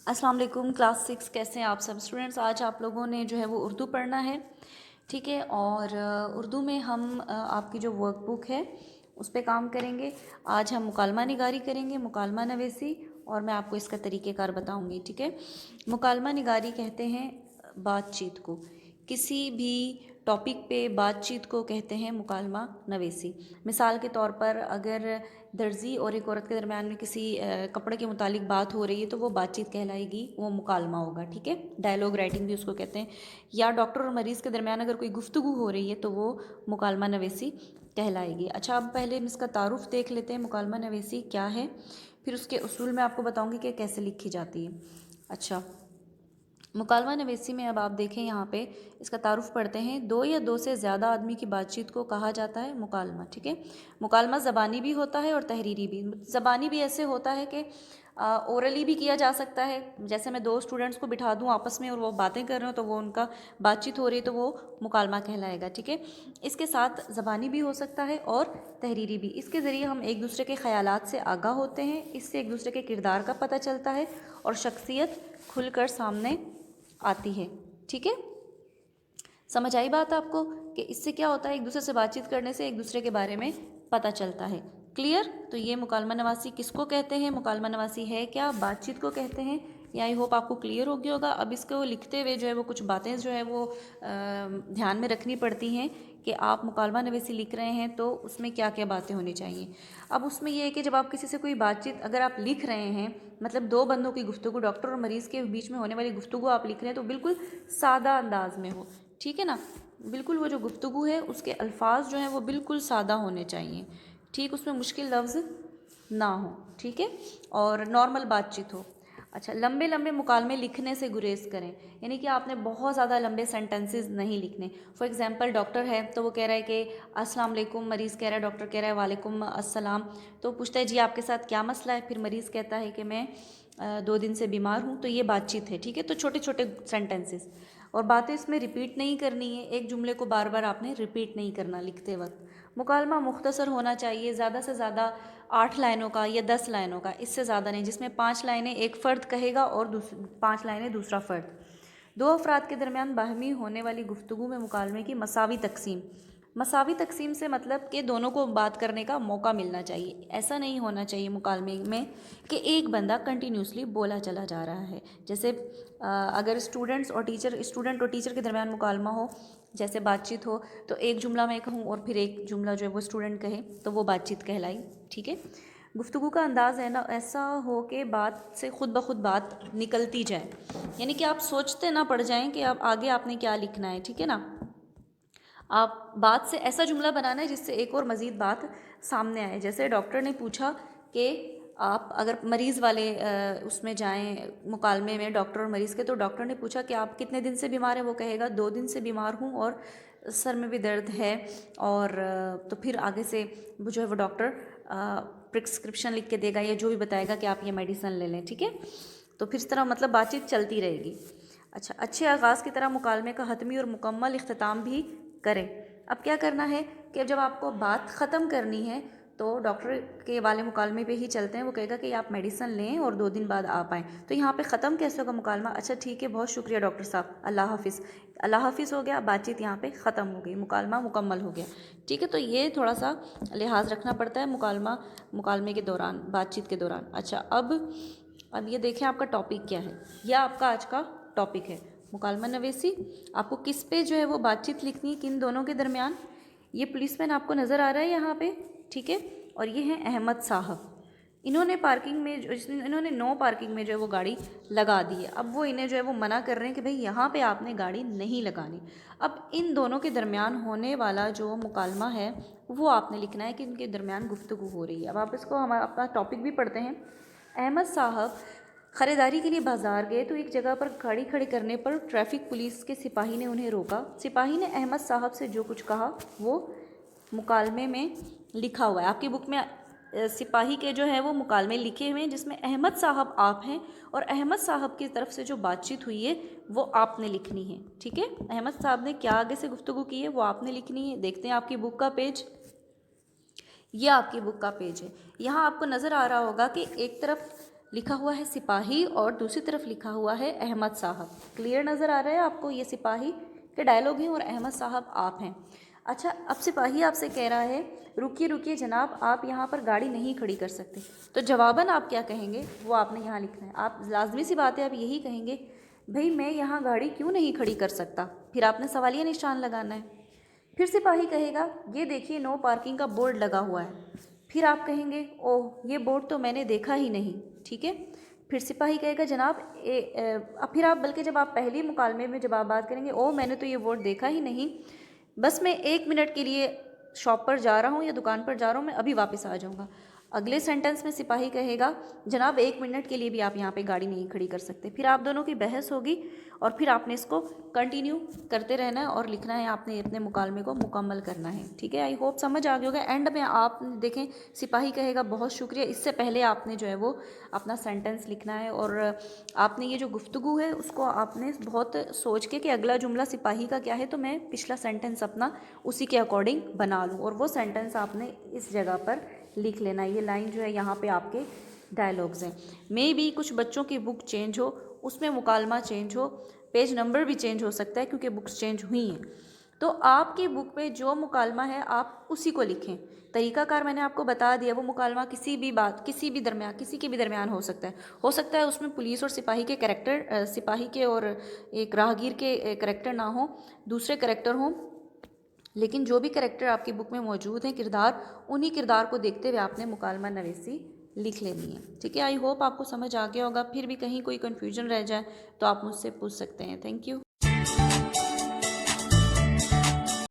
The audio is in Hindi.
अस्सलाम वालेकुम क्लास 6 कैसे हैं आप सब स्टूडेंट्स। आज आप लोगों ने जो है वो उर्दू पढ़ना है, ठीक है। और उर्दू में हम आपकी जो वर्कबुक है उस पे काम करेंगे। आज हम मुकालमा निगारी करेंगे, मुकालमा नवेसी, और मैं आपको इसका तरीक़ेकार बताऊंगी, ठीक है। मुकालमा निगारी कहते हैं बातचीत को, किसी भी टॉपिक पे बातचीत को कहते हैं मुकालमा नवेसी। मिसाल के तौर पर अगर दर्जी और एक औरत के दरमियान में किसी कपड़े के मुतालिक बात हो रही है तो वो बातचीत कहलाएगी, वो मुकालमा होगा, ठीक है। डायलॉग राइटिंग भी उसको कहते हैं। या डॉक्टर और मरीज़ के दरमियान अगर कोई गुफ्तगू हो रही है तो वो मुकालमा नवेसी कहलाएगी। अच्छा, अब पहले हम इसका तारुफ देख लेते हैं, मुकालमा नवेसी क्या है, फिर उसके उसूल मैं आपको बताऊँगी कि कैसे लिखी जाती है। अच्छा, मुकालमा नवेसी में अब आप देखें यहाँ पे इसका तारुफ पढ़ते हैं। दो या दो से ज़्यादा आदमी की बातचीत को कहा जाता है मुकालमा, ठीक है। मुकालमा ज़बानी भी होता है और तहरीरी भी। ज़बानी भी ऐसे होता है कि ओरली भी किया जा सकता है, जैसे मैं दो स्टूडेंट्स को बिठा दूँ आपस में और वो बातें कर रहे हो तो वो उनका बातचीत हो रही है तो वो मुकालमा कहलाएगा, ठीक है। इसके साथ ज़बानी भी हो सकता है और तहरीरी भी। इसके ज़रिए हम एक दूसरे के ख़यालात से आगाह होते हैं, इससे एक दूसरे के किरदार का पता चलता है और शख्सियत खुलकर सामने आती है, ठीक है। समझ आई बात आपको कि इससे क्या होता है, एक दूसरे से बातचीत करने से एक दूसरे के बारे में पता चलता है। क्लियर? तो ये मुकालमा नवासी किसको कहते हैं, मुकालमा नवासी है क्या, बातचीत को कहते हैं। ये आई होप आपको क्लियर हो गया होगा। अब इसको लिखते हुए जो है वो कुछ बातें जो है वो ध्यान में रखनी पड़ती हैं कि आप मुकालमा नवीसी लिख रहे हैं तो उसमें क्या क्या बातें होनी चाहिए। अब उसमें यह है कि जब आप किसी से कोई बातचीत अगर आप लिख रहे हैं, मतलब दो बंदों की गुफ्तगू, डॉक्टर और मरीज़ के बीच में होने वाली गुफ्तगू आप लिख रहे हैं तो बिल्कुल सादा अंदाज में हो, ठीक है ना। बिल्कुल वो जो गुफ्तगू है उसके अल्फाज जो हैं वो बिल्कुल सादा होने चाहिए, ठीक, उसमें मुश्किल लफ्ज़ ना हो, ठीक है, और नॉर्मल बातचीत हो। अच्छा, लंबे लंबे मुकालमे लिखने से गुरेज करें, यानी कि आपने बहुत ज़्यादा लंबे सेंटेंसेस नहीं लिखने। फॉर एग्जांपल डॉक्टर है तो वो कह रहा है कि अस्सलाम वालेकुम, मरीज़ कह रहा है, डॉक्टर कह रहा है वालेकुम अस्सलाम, तो पूछता है जी आपके साथ क्या मसला है, फिर मरीज़ कहता है कि मैं 2 दिन से बीमार हूँ, तो ये बातचीत है, ठीक है। तो छोटे छोटे सेंटेंसेस, और बातें इसमें रिपीट नहीं करनी है, एक जुमले को बार बार आपने रिपीट नहीं करना लिखते वक्त। मुकालमा मुख्तसर होना चाहिए, ज़्यादा से ज़्यादा 8 लाइनों का या 10 लाइनों का, इससे ज़्यादा नहीं, जिसमें 5 लाइनें एक फ़र्द कहेगा और 5 लाइनें दूसरा फ़र्द। दो अफराद के दरमियान बाहमी होने वाली गुफ्तगू में मुकालमे की मसावी तकसीम। मसावी तकसीम से मतलब कि दोनों को बात करने का मौका मिलना चाहिए। ऐसा नहीं होना चाहिए मुकालमे में कि एक बंदा कंटिन्यूसली बोला चला जा रहा है। जैसे अगर स्टूडेंट और टीचर के दरमियान मुकालमा हो, जैसे बातचीत हो, तो एक जुमला मैं कहूँ और फिर एक जुमला जो है वो स्टूडेंट कहे तो वो बातचीत कहलाई, ठीक है। गुफ्तगू का अंदाज़ है ना ऐसा हो कि बात से खुद ब खुद बात निकलती जाए, यानी कि आप सोचते ना पड़ जाएं कि आप आगे आपने क्या लिखना है, ठीक है ना। आप बात से ऐसा जुमला बनाना है जिससे एक और मज़ीद बात सामने आए। जैसे डॉक्टर ने पूछा कि आप अगर मरीज़ वाले उसमें जाएं मुकालमे में, डॉक्टर और मरीज़ के, तो डॉक्टर ने पूछा कि आप कितने दिन से बीमार हैं, वो कहेगा 2 दिन से बीमार हूँ और सर में भी दर्द है, और तो फिर आगे से वो जो है वो डॉक्टर प्रिस्क्रिप्शन लिख के देगा या जो भी बताएगा कि आप ये मेडिसिन ले लें, ठीक है। तो फिर इस तरह मतलब बातचीत चलती रहेगी। अच्छा, अच्छे आगाज़ की तरह मुकालमे का हतमी और मुकम्मल इख्तिताम भी करें। अब क्या करना है कि जब आपको बात ख़त्म करनी है तो डॉक्टर के वाले मुकालमे पे ही चलते हैं। वो कहेगा कि आप मेडिसिन लें और 2 दिन बाद आ पाएँ। तो यहाँ पे ख़त्म कैसे होगा मुकालमा, अच्छा ठीक है, बहुत शुक्रिया डॉक्टर साहब, अल्लाह हाफ़िज़, अल्लाह हाफ़िज़ हो गया, बातचीत यहाँ पे ख़त्म हो गई, मुकालमा मुकम्मल हो गया, ठीक है। तो ये थोड़ा सा लिहाज रखना पड़ता है मुकालमे के दौरान, बातचीत के दौरान। अच्छा, अब ये देखें आपका टॉपिक क्या है, यह आपका आज का टॉपिक है मुकालमा नवेसी। आपको किस पे जो है वो बातचीत लिखनी है, किन दोनों के दरमियान। ये पुलिसमैन आपको नज़र आ रहा है यहाँ पे, ठीक है, और ये हैं अहमद साहब। इन्होंने नो पार्किंग में जो है वो गाड़ी लगा दी है। अब वो इन्हें जो है वो मना कर रहे हैं कि भाई यहाँ पे आपने गाड़ी नहीं लगानी। अब इन दोनों के दरमियान होने वाला जो मुकालमा है वो आपने लिखना है कि इनके दरमियान गुफ्तगू हो रही है। अब आप इसको हमारा अपना टॉपिक भी पढ़ते हैं। अहमद साहब ख़रीदारी के लिए बाज़ार गए तो एक जगह पर गाड़ी खड़ी करने पर ट्रैफिक पुलिस के सिपाही ने उन्हें रोका। सिपाही ने अहमद साहब से जो कुछ कहा वो मुकालमे में लिखा हुआ है। आपकी बुक में सिपाही के जो है वो मुकालमे लिखे हुए हैं, जिसमें अहमद साहब आप हैं और अहमद साहब की तरफ से जो बातचीत हुई है वो आपने लिखनी है, ठीक है। अहमद साहब ने क्या आगे से गुफ्तगू की है वो आपने लिखनी है। देखते हैं आपकी बुक का पेज, ये आपकी बुक का पेज है। यहाँ आपको नज़र आ रहा होगा कि एक तरफ लिखा हुआ है सिपाही और दूसरी तरफ लिखा हुआ है अहमद साहब। क्लियर नज़र आ रहा है आपको? ये सिपाही के डायलॉग हैं और अहमद साहब आप हैं। अच्छा, अब सिपाही आपसे कह रहा है रुकिए रुकिए जनाब, आप यहाँ पर गाड़ी नहीं खड़ी कर सकते। तो जवाबन आप क्या कहेंगे वो आपने यहाँ लिखना है। आप लाजमी सी बात है, आप यही कहेंगे भाई मैं यहाँ गाड़ी क्यों नहीं खड़ी कर सकता। फिर आपने सवालिया निशान लगाना है। फिर सिपाही कहेगा ये देखिए नो पार्किंग का बोर्ड लगा हुआ है। फिर आप कहेंगे ओह ये बोर्ड तो मैंने देखा ही नहीं। ठीक है। फिर सिपाही कहेगा जनाब फिर आप बल्कि जब आप पहली मुकालमे में जब आप बात करेंगे ओह मैंने तो ये बोर्ड देखा ही नहीं, बस मैं 1 मिनट के लिए शॉप पर जा रहा हूँ या दुकान पर जा रहा हूँ, मैं अभी वापस आ जाऊँगा। अगले सेंटेंस में सिपाही कहेगा जनाब 1 मिनट के लिए भी आप यहाँ पे गाड़ी नहीं खड़ी कर सकते। फिर आप दोनों की बहस होगी और फिर आपने इसको कंटिन्यू करते रहना है और लिखना है, आपने अपने मुकालमे को मुकम्मल करना है। ठीक है, आई होप समझ आ गया होगा। एंड में आप देखें सिपाही कहेगा बहुत शुक्रिया, इससे पहले आपने जो है वो अपना सेंटेंस लिखना है और आपने ये जो गुफ्तगू है उसको आपने बहुत सोच के कि अगला जुमला सिपाही का क्या है तो मैं पिछला सेंटेंस अपना उसी के अकॉर्डिंग बना लूँ, और वो सेंटेंस आपने इस जगह पर लिख लेना। ये लाइन जो है यहाँ पे आपके डायलॉग्स हैं। मे भी कुछ बच्चों की बुक चेंज हो, उसमें मुकालमा चेंज हो, पेज नंबर भी चेंज हो सकता है क्योंकि बुक्स चेंज हुई हैं। तो आपकी बुक पे जो मुकालमा है आप उसी को लिखें। तरीकाकार मैंने आपको बता दिया, वो मुकालमा किसी भी किसी के भी दरमियान हो सकता है उसमें पुलिस और सिपाही के कैरेक्टर, सिपाही के और एक राहगीर के कैरेक्टर ना हो, दूसरे कैरेक्टर हों, लेकिन जो भी कैरेक्टर आपकी बुक में मौजूद हैं किरदार, उन्हीं किरदार को देखते हुए आपने मुकालमा नवीसी लिख लेनी है। ठीक है, आई होप आपको समझ आ गया होगा। फिर भी कहीं कोई कन्फ्यूजन रह जाए तो आप मुझसे पूछ सकते हैं। Thank you.